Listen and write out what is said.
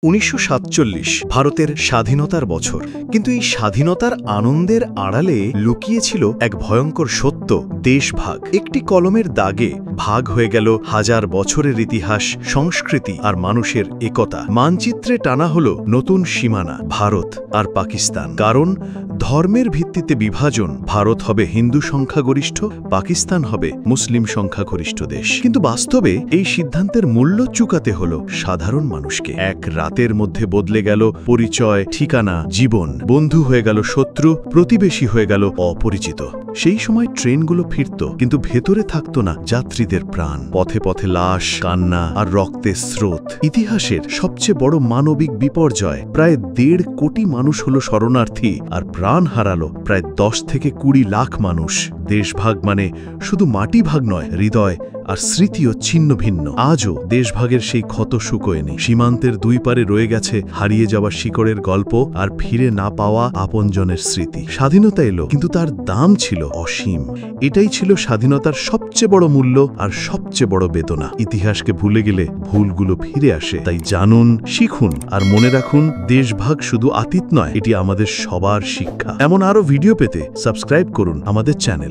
1947 ভারতের স্বাধীনতার বছর। কিন্তু এই স্বাধীনতার আনন্দের আড়ালে লুকিয়েছিল এক ভয়ঙ্কর সত্য, দেশভাগ। একটি কলমের দাগে ভাগ হয়ে গেল হাজার বছরের ইতিহাস, সংস্কৃতি আর মানুষের একতা। মানচিত্রে টানা হল নতুন সীমানা, ভারত আর পাকিস্তান। কারণ ধর্মের ভিত্তিতে বিভাজন, ভারত হবে হিন্দু সংখ্যাগরিষ্ঠ, পাকিস্তান হবে মুসলিম সংখ্যাগরিষ্ঠ দেশ। কিন্তু বাস্তবে এই সিদ্ধান্তের মূল্য চুকাতে হল সাধারণ মানুষকে। এক রাতের মধ্যে বদলে গেল পরিচয়, ঠিকানা, জীবন। বন্ধু হয়ে গেল শত্রু, প্রতিবেশী হয়ে গেল অপরিচিত। সেই সময় ট্রেনগুলো ফিরত, কিন্তু ভেতরে থাকত না যাত্রীদের প্রাণ। পথে পথে লাশ, কান্না আর রক্তের স্রোত। ইতিহাসের সবচেয়ে বড় মানবিক বিপর্যয়। প্রায় 1.5 কোটি মানুষ হলো শরণার্থী, আর প্রাণ হারালো প্রায় 10 থেকে 20 লাখ মানুষ। দেশভাগ মানে শুধু মাটি ভাগ নয়, হৃদয় আর স্মৃতিও ছিন্ন ভিন্ন। আজও দেশভাগের সেই ক্ষত শুকোয়নি। সীমান্তের দুই পারে রয়ে গেছে হারিয়ে যাওয়া শিকড়ের গল্প আর ফিরে না পাওয়া আপনজনের স্মৃতি। স্বাধীনতা এলো, কিন্তু তার দাম ছিল অসীম। এটাই ছিল স্বাধীনতার সবচেয়ে বড় মূল্য আর সবচেয়ে বড় বেদনা। ইতিহাসকে ভুলে গেলে ভুলগুলো ফিরে আসে। তাই জানুন, শিখুন আর মনে রাখুন, দেশভাগ শুধু অতীত নয়, এটি আমাদের সবার শিক্ষা। এমন আরো ভিডিও পেতে সাবস্ক্রাইব করুন আমাদের চ্যানেল।